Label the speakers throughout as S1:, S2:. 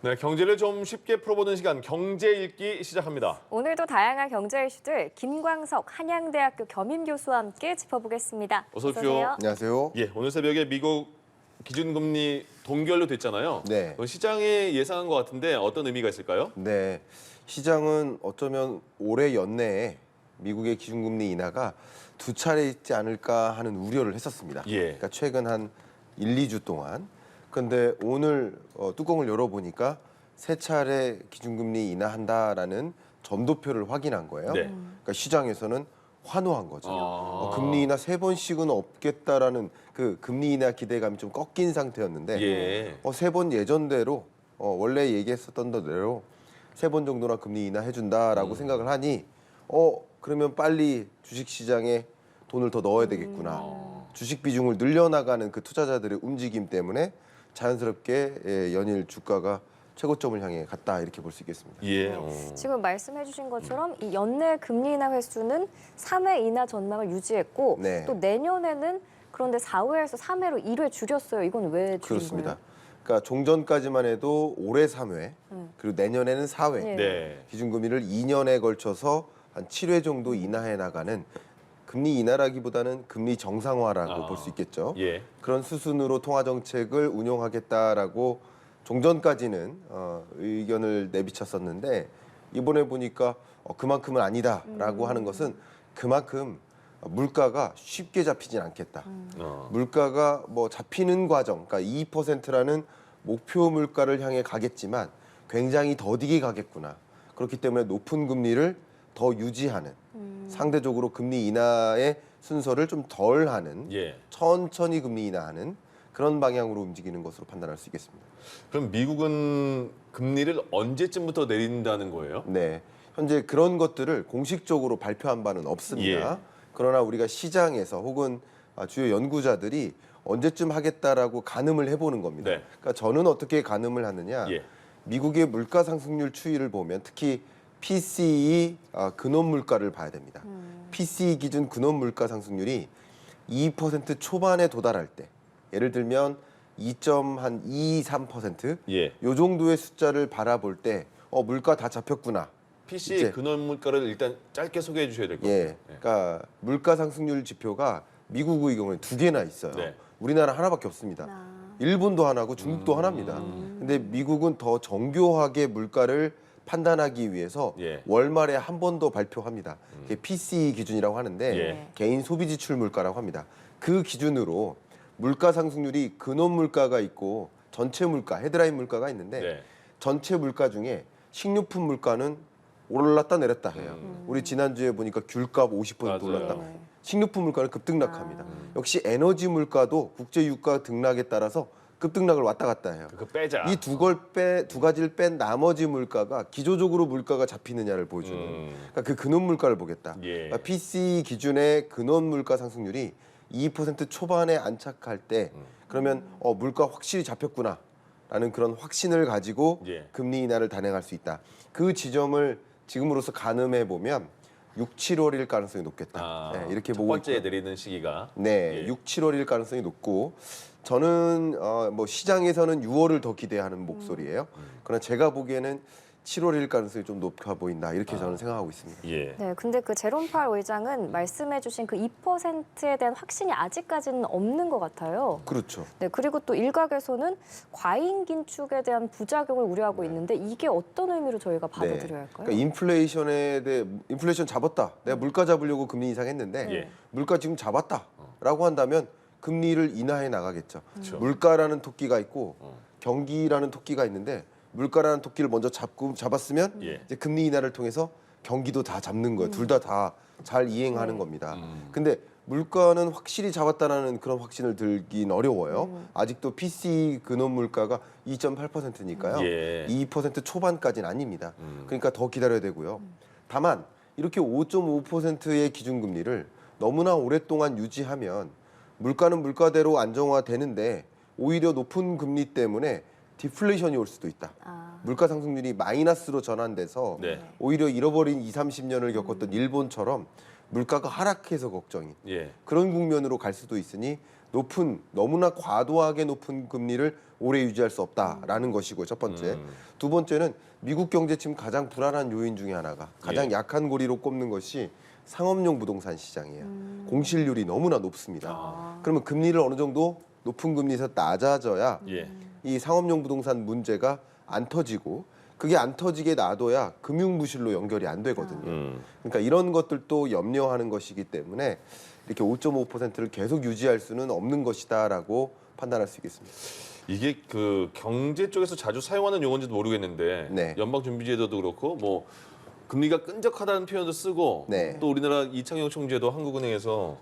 S1: 네, 경제를 좀 쉽게 풀어보는 시간 경제 읽기 시작합니다.
S2: 오늘도 다양한 경제 이슈들 김광석 한양대학교 겸임교수와 함께 짚어보겠습니다.
S1: 어서 오십시오.
S3: 안녕하세요.
S1: 예, 오늘 새벽에 미국 기준금리 동결로 됐잖아요.
S3: 네.
S1: 시장에 예상한 것 같은데 어떤 의미가 있을까요?
S3: 네, 시장은 어쩌면 올해 연내에 미국의 기준금리 인하가 두 차례 있지 않을까 하는 우려를 했었습니다.
S1: 예.
S3: 그러니까 최근 한 1, 2주 동안. 그런데 오늘 뚜껑을 열어보니까 세 차례 기준금리 인하한다라는 점도표를 확인한 거예요.
S1: 네.
S3: 그러니까 시장에서는 환호한 거죠.
S1: 아.
S3: 금리 인하 3번씩은 없겠다라는 그 금리 인하 기대감이 좀 꺾인 상태였는데
S1: 예.
S3: 3번 예전대로 원래 얘기했었던 대로 3번 정도나 금리 인하해준다라고 생각을 하니 그러면 빨리 주식시장에 돈을 더 넣어야 되겠구나. 주식 비중을 늘려나가는 그 투자자들의 움직임 때문에 자연스럽게 연일 주가가 최고점을 향해 갔다 이렇게 볼 수 있겠습니다.
S1: 예.
S2: 지금 말씀해주신 것처럼 이 연내 금리 인하 횟수는 3회 인하 전망을 유지했고
S3: 네.
S2: 또 내년에는 그런데 4회에서 3회로 1회 줄였어요. 이건 왜 줄인
S3: 그렇습니다.
S2: 거예요?
S3: 그러니까 종전까지만 해도 올해 3회 그리고 내년에는 4회
S2: 예.
S1: 네.
S3: 기준금리를 2년에 걸쳐서 한 7회 정도 인하해 나가는 금리 인하라기보다는 금리 정상화라고 볼 수 있겠죠.
S1: 예.
S3: 그런 수순으로 통화 정책을 운용하겠다라고 종전까지는 의견을 내비쳤었는데 이번에 보니까 그만큼은 아니다라고 하는 것은 그만큼 물가가 쉽게 잡히진 않겠다. 물가가 뭐 잡히는 과정, 그러니까 2%라는 목표 물가를 향해 가겠지만 굉장히 더디게 가겠구나. 그렇기 때문에 높은 금리를 더 유지하는 상대적으로 금리 인하의 순서를 좀 덜하는
S1: 예.
S3: 천천히 금리 인하하는 그런 방향으로 움직이는 것으로 판단할 수 있겠습니다.
S1: 그럼 미국은 금리를 언제쯤부터 내린다는 거예요?
S3: 네, 현재 그런 것들을 공식적으로 발표한 바는 없습니다.
S1: 예.
S3: 그러나 우리가 시장에서 혹은 주요 연구자들이 언제쯤 하겠다라고 가늠을 해보는 겁니다.
S1: 네.
S3: 그러니까 저는 어떻게 가늠을 하느냐?
S1: 예.
S3: 미국의 물가 상승률 추이를 보면 특히 PCE 근원 물가를 봐야 됩니다. PCE 기준 근원 물가 상승률이 2% 초반에 도달할 때, 예를 들면 2.23%,
S1: 예.
S3: 요 정도의 숫자를 바라볼 때 물가 다 잡혔구나.
S1: PC
S3: 이제-
S1: 근원 물가를 일단 짧게 소개해 주셔야 될 것 같아요.
S3: 예, 그러니까 물가 상승률 지표가 미국의 경우에 두 개나 있어요.
S1: 네.
S3: 우리나라 하나밖에 없습니다. 일본도 하나고 중국도 하나입니다. 근데 미국은 더 정교하게 물가를 판단하기 위해서
S1: 예.
S3: 월말에 한 번 더 발표합니다. 그게 PCE 기준이라고 하는데
S1: 예.
S3: 개인 소비 지출 물가라고 합니다. 그 기준으로 물가 상승률이 근원 물가가 있고 전체 물가, 헤드라인 물가가 있는데
S1: 네.
S3: 전체 물가 중에 식료품 물가는 올랐다 내렸다 해요. 우리 지난주에 보니까 귤값 50%
S1: 맞아요.
S3: 올랐다. 식료품 물가는 급등락합니다. 역시 에너지 물가도 국제 유가 등락에 따라서 급등락을 왔다 갔다 해요.
S1: 그거 빼자.
S3: 이 두 가지를 뺀 나머지 물가가 기조적으로 물가가 잡히느냐를 보여주는 그러니까 그 근원 물가를 보겠다.
S1: 예.
S3: 그러니까 PC 기준의 근원 물가 상승률이 2% 초반에 안착할 때 그러면 물가 확실히 잡혔구나라는 그런 확신을 가지고
S1: 예.
S3: 금리 인하를 단행할 수 있다. 그 지점을 지금으로서 가늠해 보면 6, 7월일 가능성이 높겠다. 네, 이렇게
S1: 첫
S3: 보고
S1: 번째
S3: 있고요.
S1: 내리는 시기가.
S3: 네,
S1: 예.
S3: 6, 7월일 가능성이 높고 저는 뭐 시장에서는 6월을 더 기대하는 목소리예요. 그러나 제가 보기에는 7월일 가능성이 좀 높아 보인다. 이렇게 저는 생각하고 있습니다.
S1: 예.
S2: 네, 근데 그 제롬 파월 의장은 말씀해주신 그 2%에 대한 확신이 아직까지는 없는 것 같아요.
S3: 그렇죠.
S2: 네, 그리고 또 일각에서는 과잉 긴축에 대한 부작용을 우려하고 있는데 이게 어떤 의미로 저희가 받아들여야 할까요?
S3: 그러니까 인플레이션에 대해 인플레이션 잡았다. 내가 물가 잡으려고 금리 인상했는데
S1: 예.
S3: 물가 지금 잡았다라고 한다면 금리를 인하해 나가겠죠.
S1: 그렇죠.
S3: 물가라는 토끼가 있고 경기라는 토끼가 있는데 물가라는 토끼를 먼저 잡았으면
S1: 예.
S3: 이제 금리 인하를 통해서 경기도 다 잡는 거예요. 둘 다 잘 이행하는 겁니다. 근데 물가는 확실히 잡았다라는 그런 확신을 들긴 어려워요. 아직도 PC 근원 물가가 2.8%니까요.
S1: 예.
S3: 2% 초반까지는 아닙니다. 그러니까 더 기다려야 되고요. 다만 이렇게 5.5%의 기준금리를 너무나 오랫동안 유지하면 물가는 물가대로 안정화되는데 오히려 높은 금리 때문에 디플레이션이 올 수도 있다. 물가 상승률이 마이너스로 전환돼서
S1: 네.
S3: 오히려 잃어버린 20, 30년을 겪었던 일본처럼 물가가 하락해서 걱정인
S1: 예.
S3: 그런 국면으로 갈 수도 있으니 너무나 과도하게 높은 금리를 오래 유지할 수 없다라는 것이고 첫 번째. 두 번째는 미국 경제 지금 가장 불안한 요인 중에 하나가 가장
S1: 예.
S3: 약한 고리로 꼽는 것이 상업용 부동산 시장이에요. 공실률이 너무나 높습니다. 그러면 금리를 어느 정도 높은 금리에서 낮아져야
S1: 예.
S3: 이 상업용 부동산 문제가 안 터지고 그게 안 터지게 놔둬야 금융부실로 연결이 안 되거든요. 그러니까 이런 것들도 염려하는 것이기 때문에 이렇게 5.5%를 계속 유지할 수는 없는 것이다라고 판단할 수 있겠습니다.
S1: 이게 그 경제 쪽에서 자주 사용하는 용어인지도 모르겠는데
S3: 네.
S1: 연방준비제도도 그렇고 뭐 금리가 끈적하다는 표현도 쓰고
S3: 네.
S1: 또 우리나라 이창용 총재도 한국은행에서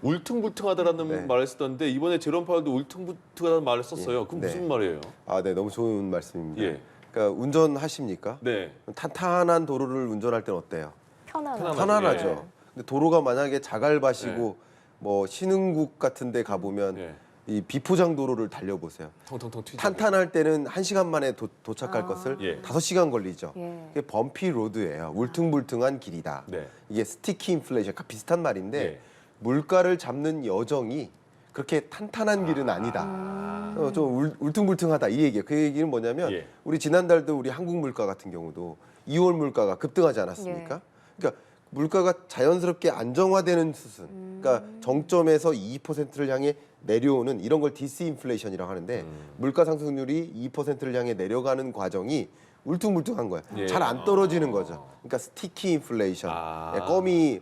S1: 울퉁불퉁하다라는
S3: 네.
S1: 말을 쓰던데 이번에 제롬 파월도 울퉁불퉁하다는 말을 썼어요. 그건
S3: 네.
S1: 무슨 말이에요?
S3: 아, 네, 너무 좋은 말씀입니다.
S1: 예.
S3: 그러니까 운전하십니까?
S1: 네.
S3: 탄탄한 도로를 운전할 때는 어때요?
S2: 편안하죠.
S3: 편안하죠.
S1: 예.
S3: 근데 도로가 만약에 자갈밭이고
S1: 네.
S3: 뭐 신흥국 같은 데 가보면
S1: 예.
S3: 이 비포장 도로를 달려보세요.
S1: 텅텅텅 튀지.
S3: 탄탄할 때는 1시간 만에 도착할 것을
S1: 예.
S3: 5시간 걸리죠.
S2: 예.
S3: 이게 범피 로드예요. 울퉁불퉁한 길이다.
S1: 네.
S3: 이게 스티키 인플레이션, 비슷한 말인데
S1: 예.
S3: 물가를 잡는 여정이 그렇게 탄탄한 길은 아니다. 좀 울퉁불퉁하다 이 얘기예요. 그 얘기는 뭐냐면
S1: 예.
S3: 우리 지난달도 우리 한국 물가 같은 경우도 2월 물가가 급등하지 않았습니까? 그러니까 물가가 자연스럽게 안정화되는 수순. 그러니까 정점에서 2%를 향해 내려오는 이런 걸 디스인플레이션이라고 하는데 물가 상승률이 2%를 향해 내려가는 과정이 울퉁불퉁한 거야.
S1: 예.
S3: 잘 안 떨어지는 거죠. 그러니까 스티키 인플레이션.
S1: 아.
S3: 껌이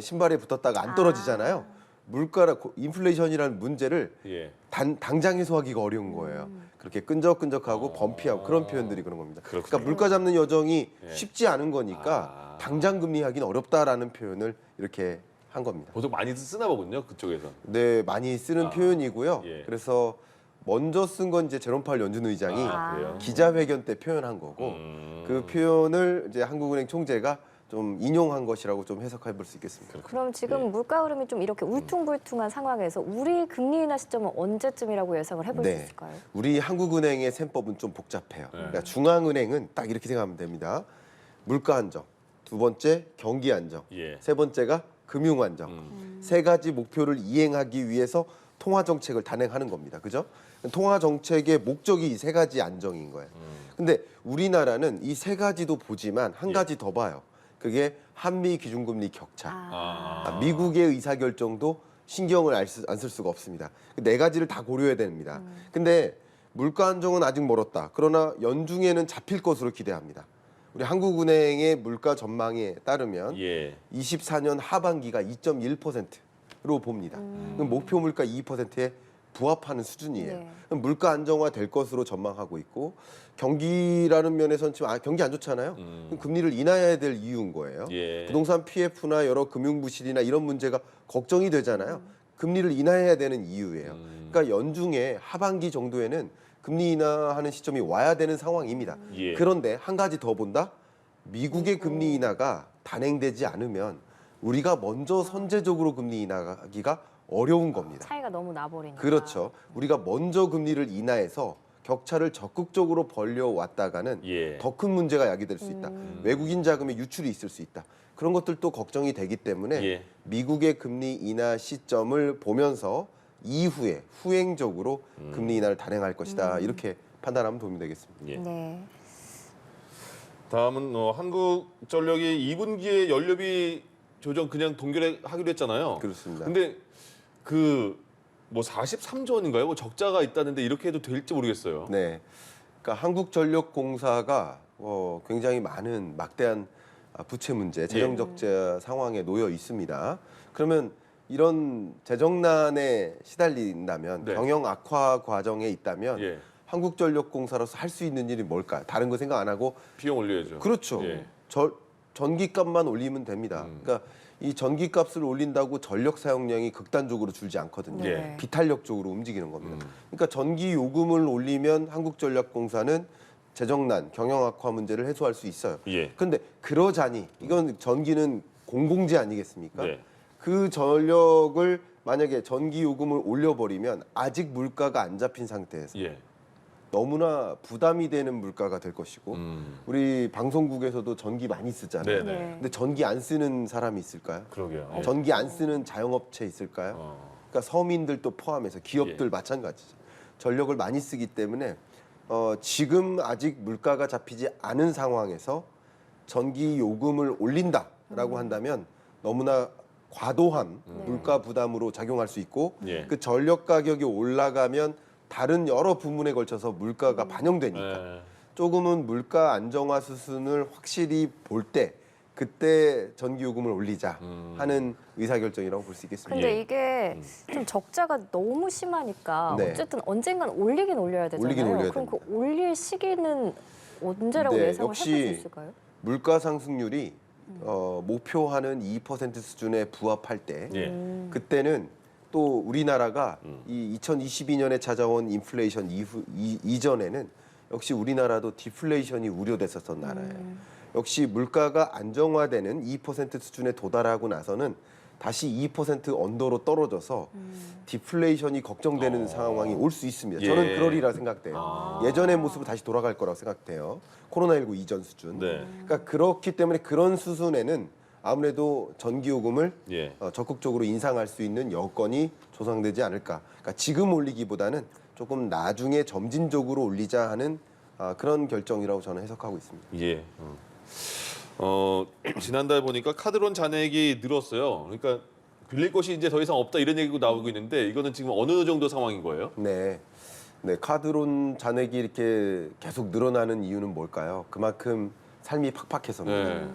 S3: 신발에 붙었다가 안 떨어지잖아요. 물가라 인플레이션이라는 문제를
S1: 예.
S3: 당장 해소하기가 어려운 거예요. 그렇게 끈적끈적하고 범피하고 그런 표현들이 그런 겁니다.
S1: 그렇군요.
S3: 그러니까 물가 잡는 여정이
S1: 예.
S3: 쉽지 않은 거니까 당장 금리하기는 어렵다라는 표현을 이렇게 한 겁니다.
S1: 보통 많이 쓰나 보군요. 그쪽에서.
S3: 네, 많이 쓰는 표현이고요.
S1: 예.
S3: 그래서 먼저 쓴 건 이제 제롬 파월 연준 의장이
S1: 그래요?
S3: 기자회견 때 표현한 거고 그 표현을 이제 한국은행 총재가 좀 인용한 것이라고 좀 해석해 볼 수 있겠습니다.
S2: 그럼 지금 물가 흐름이 좀 이렇게 울퉁불퉁한 상황에서 우리 금리 인하 시점은 언제쯤이라고 예상을 해볼 수 있을까요?
S3: 우리 한국은행의 셈법은 좀 복잡해요. 그러니까 중앙은행은 딱 이렇게 생각하면 됩니다. 물가 안정, 두 번째 경기 안정,
S1: 예.
S3: 세 번째가 금융 안정. 세 가지 목표를 이행하기 위해서 통화 정책을 단행하는 겁니다. 그죠? 통화 정책의 목적이 이 세 가지 안정인 거예요. 근데 우리나라는 이 세 가지도 보지만 한 가지 더 봐요. 그게 한미 기준금리 격차. 미국의 의사결정도 신경을 안 쓸 수가 없습니다. 네 가지를 다 고려해야 됩니다. 근데 물가 안정은 아직 멀었다. 그러나 연중에는 잡힐 것으로 기대합니다. 우리 한국은행의 물가 전망에 따르면
S1: 예.
S3: 24년 하반기가 2.1%로 봅니다. 그럼 목표 물가 2%에 부합하는 수준이에요.
S2: 네.
S3: 그럼 물가 안정화 될 것으로 전망하고 있고 경기라는 면에서는 지금 경기 안 좋잖아요. 그럼 금리를 인하해야 될 이유인 거예요.
S1: 예.
S3: 부동산 PF나 여러 금융 부실이나 이런 문제가 걱정이 되잖아요. 금리를 인하해야 되는 이유예요. 그러니까 연중에 하반기 정도에는 금리 인하하는 시점이 와야 되는 상황입니다.
S1: 예.
S3: 그런데 한 가지 더 본다. 미국의 금리 인하가 단행되지 않으면 우리가 먼저 선제적으로 금리 인하하기가 어려운 겁니다.
S2: 차이가 너무 나버리니까.
S3: 그렇죠. 우리가 먼저 금리를 인하해서 격차를 적극적으로 벌려왔다가는
S1: 예.
S3: 더 큰 문제가 야기될 수 있다. 외국인 자금의 유출이 있을 수 있다. 그런 것들도 걱정이 되기 때문에
S1: 예.
S3: 미국의 금리 인하 시점을 보면서 이후에 후행적으로 금리 인하를 단행할 것이다. 이렇게 판단하면 도움이 되겠습니다.
S1: 예.
S2: 네.
S1: 다음은 한국전력이 2분기에 연료비 조정 그냥 동결하기로 했잖아요.
S3: 그렇습니다.
S1: 근데 그 뭐 43조 원인가요? 뭐 적자가 있다는데 이렇게 해도 될지 모르겠어요.
S3: 네, 그러니까 한국전력공사가 굉장히 많은 막대한 부채 문제, 재정 적자 상황에 놓여 있습니다. 그러면 이런 재정난에 시달린다면
S1: 네.
S3: 경영 악화 과정에 있다면
S1: 예.
S3: 한국전력공사로서 할 수 있는 일이 뭘까요? 다른 거 생각 안 하고
S1: 비용 올려야죠.
S3: 그렇죠.
S1: 예.
S3: 전기값만 올리면 됩니다. 그러니까 이 전기값을 올린다고 전력 사용량이 극단적으로 줄지 않거든요.
S2: 네.
S3: 비탄력적으로 움직이는 겁니다. 그러니까 전기 요금을 올리면 한국전력공사는 재정난, 경영 악화 문제를 해소할 수 있어요.
S1: 예.
S3: 그런데 그러자니 이건 전기는 공공재 아니겠습니까?
S1: 네.
S3: 그 전력을 만약에 전기 요금을 올려버리면 아직 물가가 안 잡힌 상태에서
S1: 예.
S3: 너무나 부담이 되는 물가가 될 것이고 우리 방송국에서도 전기 많이 쓰잖아요.
S1: 네네.
S2: 네.
S3: 근데 전기 안 쓰는 사람이 있을까요?
S1: 그러게요. 예.
S3: 전기 안 쓰는 자영업체 있을까요? 그러니까 서민들도 포함해서 기업들
S1: 예.
S3: 마찬가지죠. 전력을 많이 쓰기 때문에 지금 아직 물가가 잡히지 않은 상황에서 전기 요금을 올린다라고 한다면 너무나 과도한 물가 부담으로 작용할 수 있고
S1: 예.
S3: 그 전력 가격이 올라가면 다른 여러 부문에 걸쳐서 물가가 반영되니까
S1: 네.
S3: 조금은 물가 안정화 수순을 확실히 볼 때 그때 전기요금을 올리자 하는 의사결정이라고 볼 수 있겠습니다.
S2: 근데
S1: 예.
S2: 이게 좀 적자가 너무 심하니까
S3: 네.
S2: 어쨌든 언젠간 올리긴 올려야 되잖아요.
S3: 올리긴 올려야
S2: 그럼 그
S3: 됩니다.
S2: 올릴 시기는 언제라고
S3: 네,
S2: 예상을
S3: 역시
S2: 해볼 수 있을까요?
S3: 물가 상승률이 목표하는 2% 수준에 부합할 때
S1: 예.
S3: 그때는 또 우리나라가 이 2022년에 찾아온 인플레이션 이전에는 역시 우리나라도 디플레이션이 우려됐었던 나라예요. 역시 물가가 안정화되는 2% 수준에 도달하고 나서는 다시 2% 언더로 떨어져서 디플레이션이 걱정되는 상황이 올 수 있습니다. 저는
S1: 예.
S3: 그러리라 생각돼요. 예전의 모습으로 다시 돌아갈 거라고 생각돼요. 코로나19 이전 수준.
S1: 네.
S3: 그러니까 그렇기 때문에 그런 수준에는 아무래도 전기요금을
S1: 예.
S3: 적극적으로 인상할 수 있는 여건이 조성되지 않을까. 그러니까 지금 올리기보다는 조금 나중에 점진적으로 올리자 하는 그런 결정이라고 저는 해석하고 있습니다.
S1: 예. 지난달 보니까 카드론 잔액이 늘었어요. 그러니까 빌릴 곳이 이제 더 이상 없다 이런 얘기가 나오고 있는데 이거는 지금 어느 정도 상황인 거예요?
S3: 네. 네, 카드론 잔액이 이렇게 계속 늘어나는 이유는 뭘까요? 그만큼 삶이 팍팍해서입니다.
S1: 네.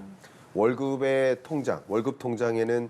S3: 월급 통장에는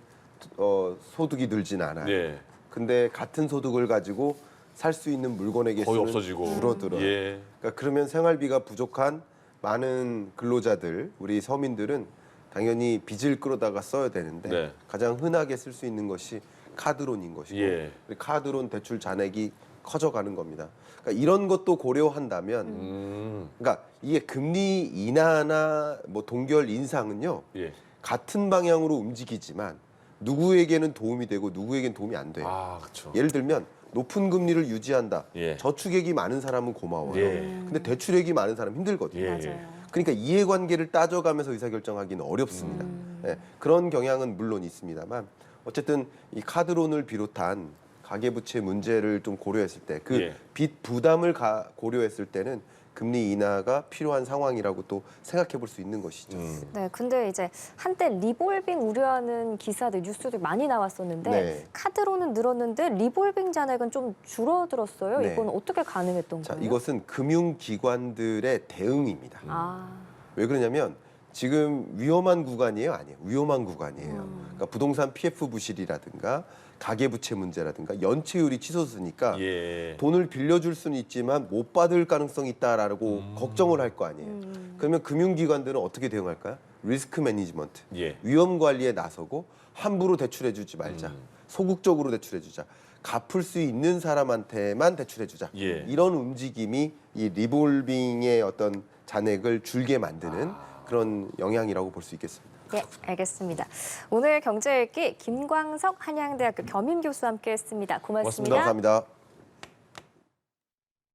S3: 소득이 늘진 않아요.
S1: 네.
S3: 근데 같은 소득을 가지고 살 수 있는 물건의
S1: 거의
S3: 개수는
S1: 없어지고.
S3: 줄어들어요.
S1: 예.
S3: 그러니까 그러면 생활비가 부족한 많은 근로자들, 우리 서민들은 당연히 빚을 끌어다가 써야 되는데
S1: 네.
S3: 가장 흔하게 쓸 수 있는 것이 카드론인 것이고
S1: 예.
S3: 카드론 대출 잔액이 커져가는 겁니다. 그러니까 이런 것도 고려한다면, 그러니까 이게 금리 인하나 뭐 동결 인상은요
S1: 예.
S3: 같은 방향으로 움직이지만 누구에게는 도움이 되고 누구에게는 도움이 안 돼요.
S1: 아, 그렇죠.
S3: 예를 들면 높은 금리를 유지한다.
S1: 예.
S3: 저축액이 많은 사람은 고마워요.
S1: 예.
S3: 근데 대출액이 많은 사람은 힘들거든요.
S1: 예.
S2: 맞아요.
S3: 그러니까 이해관계를 따져가면서 의사결정하기는 어렵습니다. 예, 그런 경향은 물론 있습니다만 어쨌든 이 카드론을 비롯한 가계부채 문제를 좀 고려했을 때 그
S1: 예.
S3: 빚 부담을 고려했을 때는 금리 인하가 필요한 상황이라고 또 생각해 볼 수 있는 것이죠.
S2: 네, 근데 이제 한때 리볼빙 우려하는 기사들, 뉴스들 많이 나왔었는데
S3: 네.
S2: 카드로는 늘었는데 리볼빙 잔액은 좀 줄어들었어요.
S3: 네.
S2: 이건 어떻게 가능했던
S3: 자,
S2: 거예요?
S3: 이것은 금융기관들의 대응입니다.
S2: 아,
S3: 왜 그러냐면 지금 위험한 구간이에요? 아니에요. 위험한 구간이에요. 그러니까 부동산 PF 부실이라든가 가계부채 문제라든가 연체율이 치솟으니까
S1: 예.
S3: 돈을 빌려줄 수는 있지만 못 받을 가능성이 있다라고 걱정을 할 거 아니에요. 그러면 금융기관들은 어떻게 대응할까요? 리스크 매니지먼트,
S1: 예.
S3: 위험 관리에 나서고 함부로 대출해주지 말자, 소극적으로 대출해주자, 갚을 수 있는 사람한테만 대출해주자.
S1: 예.
S3: 이런 움직임이 이 리볼빙의 어떤 잔액을 줄게 만드는 그런 영향이라고 볼 수 있겠습니다.
S2: 네, 알겠습니다. 오늘 경제 읽기 김광석 한양대학교 겸임 교수와 함께했습니다. 고맙습니다.
S3: 감사합니다.